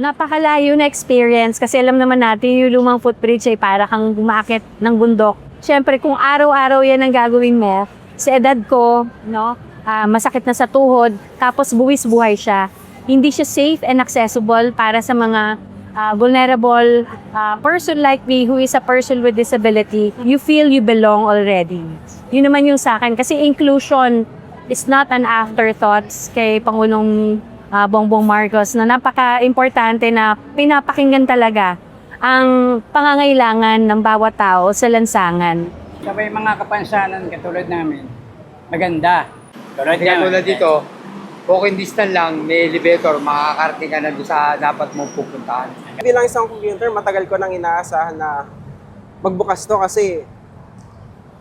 Napakalayo na experience kasi alam naman natin yung lumang footbridge ay para kang umaakit ng bundok. Siyempre, kung araw-araw yan ang gagawin mo, sa edad ko, no, masakit na sa tuhod, tapos buwis-buhay siya. Hindi siya safe and accessible para sa mga vulnerable person like me who is a person with disability. You feel you belong already. Yun naman yung sa akin. Kasi inclusion is not an afterthought kay Pangulong Bongbong Marcos na napaka-importante na pinapakinggan talaga ang pangangailangan ng bawat tao sa lansangan. Sabay mga kapansanan katulad namin, maganda. Tulad dito, walking distance lang, may elevator, makakarating ka na doon sa dapat mong pupuntahan. Bilang isang computer, matagal ko nang inaasahan na magbukas to kasi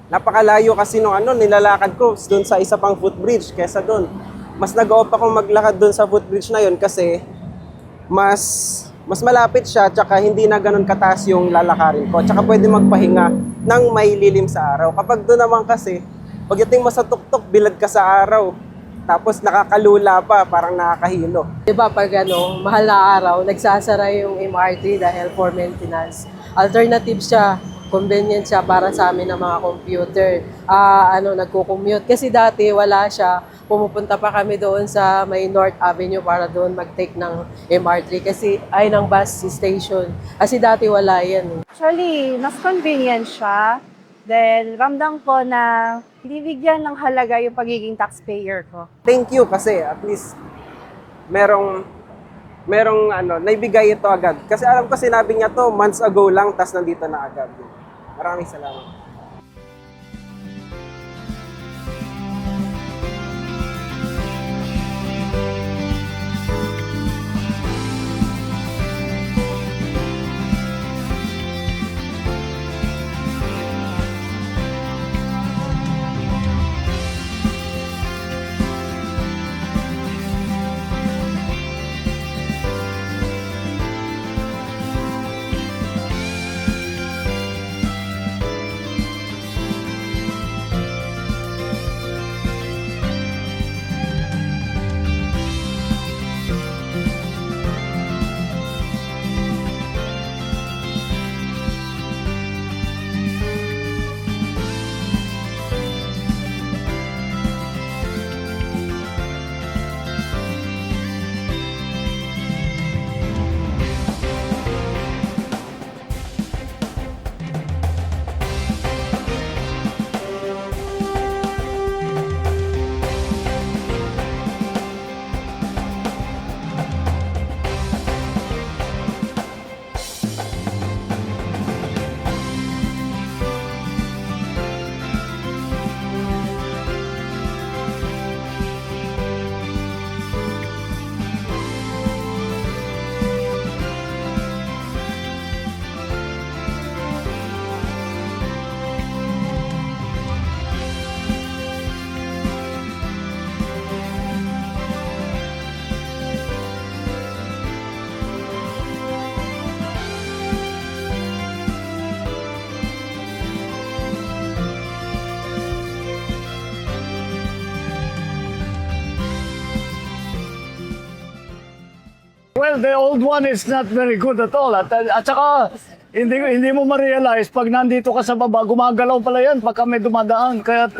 napakalayo kasi nung nilalakad ko doon sa isa pang footbridge kesa doon. Mas nag-off akong maglakad doon sa footbridge na yun kasi mas malapit siya tsaka hindi na ganun kataas yung lalakarin ko. Tsaka pwede magpahinga ng may lilim sa araw. Kapag doon naman kasi, pagdating mo sa tuktok, bilad ka sa araw. Tapos nakakalula pa, parang nakakahilo. Diba pag mahal na araw, nagsasara yung MRT dahil for maintenance. Alternative siya, convenient siya para sa amin ng mga computer. Nagko-commute. Kasi dati wala siya, pumupunta pa kami doon sa may North Avenue para doon mag-take ng MRT kasi ay ng bus station. Kasi dati wala yan. Actually, mas convenient siya. Dahil ramdam ko na binibigyan ng halaga yung pagiging taxpayer ko. Thank you kasi at least merong naibigay ito agad. Kasi alam ko sinabi niya to months ago lang, tas nandito na agad. Maraming salamat. Well, the old one is not very good at all. At saka, hindi mo ma-realize pag nandito ka sa baba, gumagalaw pala yan pag may dumadaan. Kaya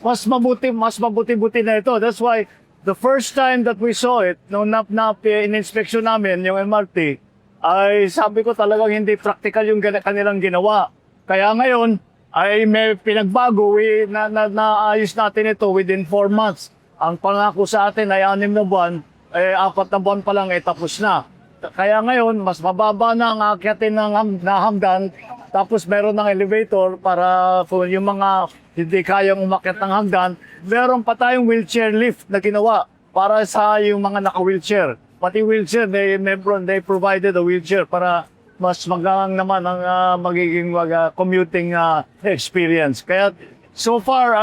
mas mabuti-buti na ito. That's why, the first time that we saw it, nung in-inspection namin yung MRT, ay sabi ko talagang hindi practical yung kanilang ginawa. Kaya ngayon, ay may pinagbago, naayos natin ito within 4 months. Ang pangako sa atin ay 6 na buwan, 4 na buwan pa lang tapos na. Kaya ngayon, mas mababa na ang akyatin ng hagdan, tapos meron ng elevator para yung mga hindi kayang umakyat ng hagdan, meron pa tayong wheelchair lift na ginawa para sa yung mga naka-wheelchair. Pati wheelchair, they provided a wheelchair para mas magaan naman ang magiging commuting experience. Kaya so far,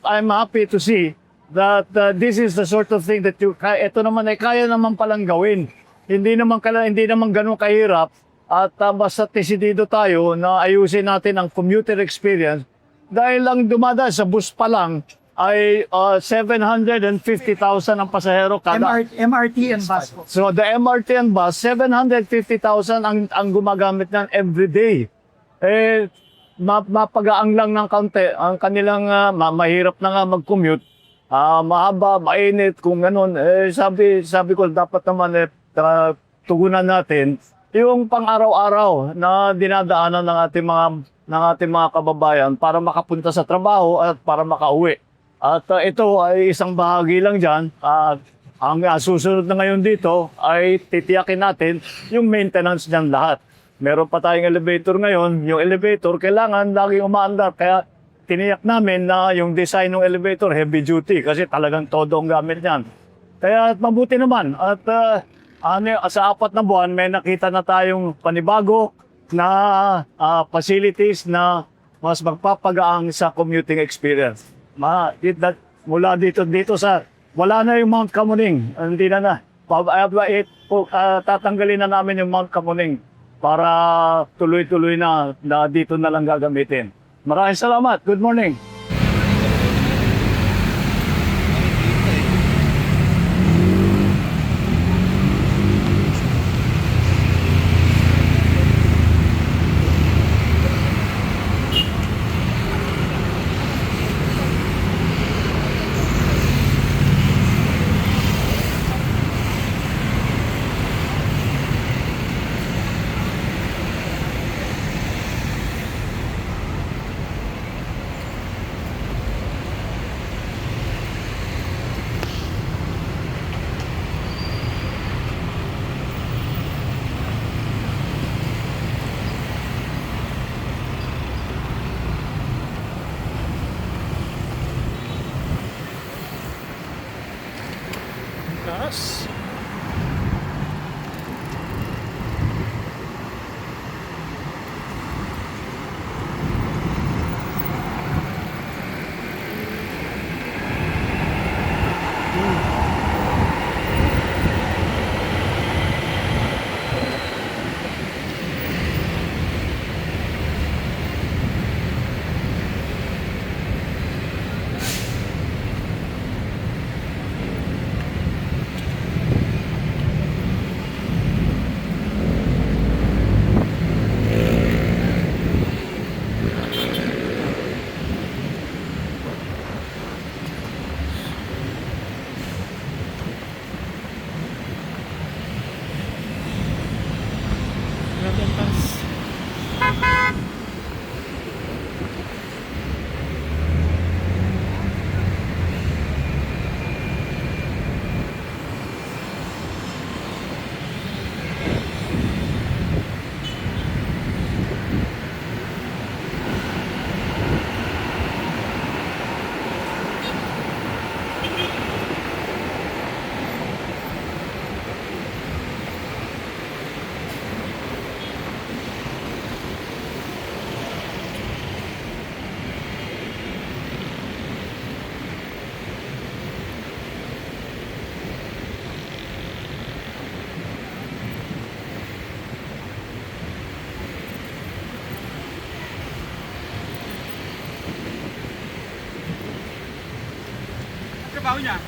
I'm happy to see that this is the sort of thing that ito naman ay kaya naman palang gawin. Hindi naman ganun kahirap at basta desidido tayo na ayusin natin ang commuter experience dahil ang dumadaan sa bus pa lang ay 750,000 ang pasahero kada. MRT and bus po. So the MRT and bus, 750,000 ang gumagamit ng everyday. Mapagaang lang ng kaunti. Ang kanilang mahirap na nga mag-commute. Mahaba, mainit, kung ganun. Sabi ko, dapat naman tugunan natin yung pang-araw-araw na dinadaanan ng ating mga kababayan para makapunta sa trabaho at para makauwi. At ito ay isang bahagi lang dyan. Ang susunod na ngayon dito ay titiyakin natin yung maintenance niyan lahat. Meron pa tayong elevator ngayon. Yung elevator kailangan laging umaandar. Kaya tiniyak namin na yung design ng elevator heavy duty kasi talagang todo ang gamit niyan. Kaya mabuti naman. At sa 4 na buwan may nakita na tayong panibago na facilities na mas magpapagaang sa commuting experience. Mula dito sa wala na yung Mount Kamuning, hindi na. Tatanggalin na namin yung Mount Kamuning para tuloy-tuloy na dito na lang gagamitin. Maraming salamat. Good morning. Yes. Trabaho niya?